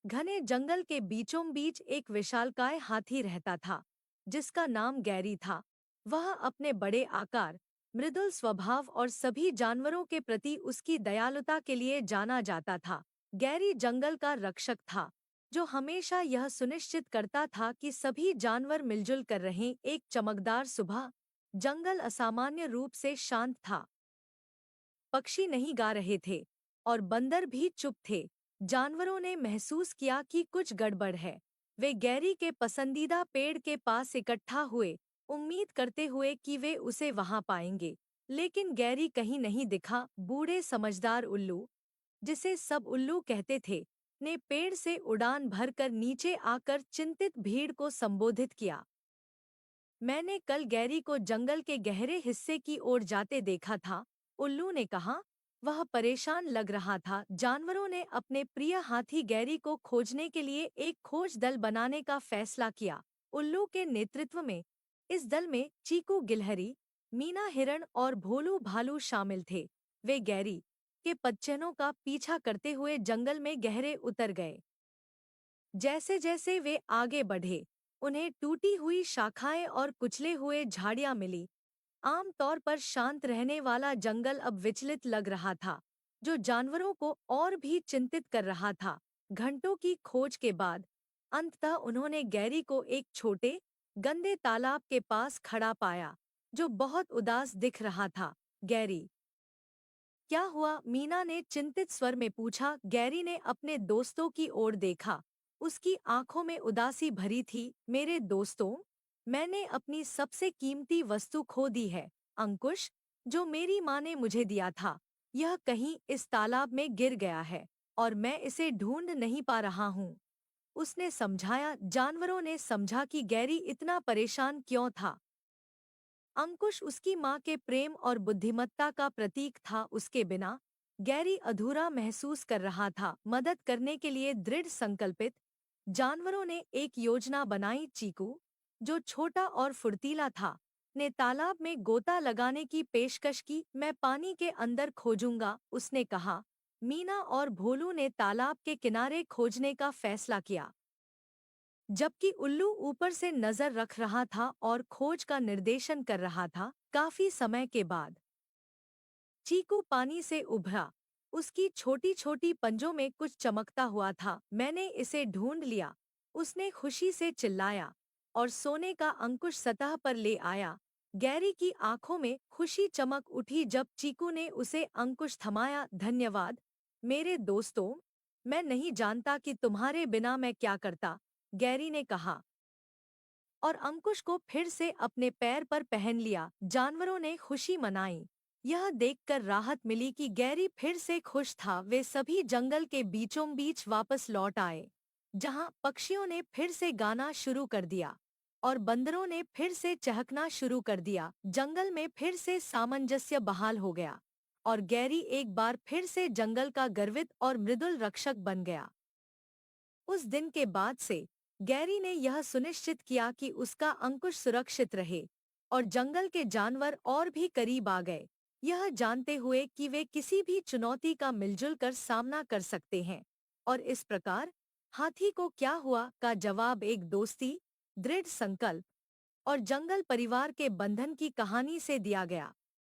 घने जंगल के बीचों बीच एक विशालकाय हाथी रहता था, जिसका नाम गैरी था। वह अपने बड़े आकार, मृदुल स्वभाव और सभी जानवरों के प्रति उसकी दयालुता के लिए जाना जाता था। गैरी जंगल का रक्षक था, जो हमेशा यह सुनिश्चित करता था कि सभी जानवर मिलजुल कर रहें। एक चमकदार सुबह, जंगल असामान्य रूप से शांत था। पक्षी नहीं गा रहे थे और बंदर भी चुप थे। जानवरों ने महसूस किया कि कुछ गड़बड़ है। वे गैरी के पसंदीदा पेड़ के पास इकट्ठा हुए, उम्मीद करते हुए कि वे उसे वहां पाएंगे। लेकिन गैरी कहीं नहीं दिखा। बूढ़े समझदार उल्लू, जिसे सब उल्लू कहते थे, ने पेड़ से उड़ान भरकर नीचे आकर चिंतित भीड़ को संबोधित किया। मैंने कल गैरी को जंगल के गहरे हिस्से की ओर जाते देखा था, उल्लू ने कहा। वह परेशान लग रहा था। जानवरों ने अपने प्रिय हाथी गैरी को खोजने के लिए एक खोज दल बनाने का फैसला किया। उल्लू के नेतृत्व में इस दल में चीकू गिलहरी, मीना हिरण और भोलू भालू शामिल थे। वे गैरी के पदचिह्नों का पीछा करते हुए जंगल में गहरे उतर गए। जैसे जैसे वे आगे बढ़े, उन्हें टूटी हुई शाखाएं और कुचले हुए झाड़ियां मिली। आम तौर पर शांत रहने वाला जंगल अब विचलित लग रहा था, जो जानवरों को और भी चिंतित कर रहा था। घंटों की खोज के बाद अंततः उन्होंने गैरी को एक छोटे, गंदे तालाब के पास खड़ा पाया, जो बहुत उदास दिख रहा था। गैरी, क्या हुआ? मीना ने चिंतित स्वर में पूछा। गैरी ने अपने दोस्तों की ओर देखा। उसकी आंखों में उदासी भरी थी। मेरे दोस्तों, मैंने अपनी सबसे कीमती वस्तु खो दी है। अंकुश, जो मेरी माँ ने मुझे दिया था, यह कहीं इस तालाब में गिर गया है और मैं इसे ढूंढ नहीं पा रहा हूँ। उसने समझाया। जानवरों ने समझा कि गैरी इतना परेशान क्यों था। अंकुश उसकी माँ के प्रेम और बुद्धिमत्ता का प्रतीक था। उसके बिना गैरी अधूरा महसूस कर रहा था। मदद करने के लिए दृढ़ संकल्पित, जानवरों ने एक योजना बनाई। चीकू, जो छोटा और फुर्तीला था, ने तालाब में गोता लगाने की पेशकश की। मैं पानी के अंदर खोजूंगा, उसने कहा। मीना और भोलू ने तालाब के किनारे खोजने का फैसला किया, जबकि उल्लू ऊपर से नजर रख रहा था और खोज का निर्देशन कर रहा था। काफी समय के बाद चीकू पानी से उभरा। उसकी छोटी छोटी पंजों में कुछ चमकता हुआ था। मैंने इसे ढूंढ लिया, उसने खुशी से चिल्लाया और सोने का अंकुश सतह पर ले आया। गैरी की आंखों में खुशी चमक उठी जब चीकू ने उसे अंकुश थमाया। धन्यवाद मेरे दोस्तों, मैं नहीं जानता कि तुम्हारे बिना मैं क्या करता, गैरी ने कहा, और अंकुश को फिर से अपने पैर पर पहन लिया। जानवरों ने खुशी मनाई। यह देखकर राहत मिली कि गैरी फिर से खुश था। वे सभी जंगल के बीचों बीच वापस लौट आए, जहां पक्षियों ने फिर से गाना शुरू कर दिया और बंदरों ने फिर से चहकना शुरू कर दिया। जंगल में फिर से सामंजस्य बहाल हो गया और गैरी एक बार फिर से जंगल का गर्वित और मृदुल रक्षक बन गया। उस दिन के बाद से गैरी ने यह सुनिश्चित किया कि उसका अंकुश सुरक्षित रहे और जंगल के जानवर और भी करीब आ गए, यह जानते हुए कि वे किसी भी चुनौती का मिलजुल कर सामना कर सकते हैं। और इस प्रकार हाथी को क्या हुआ का जवाब एक दोस्ती, दृढ़ संकल्प और जंगल परिवार के बंधन की कहानी से दिया गया।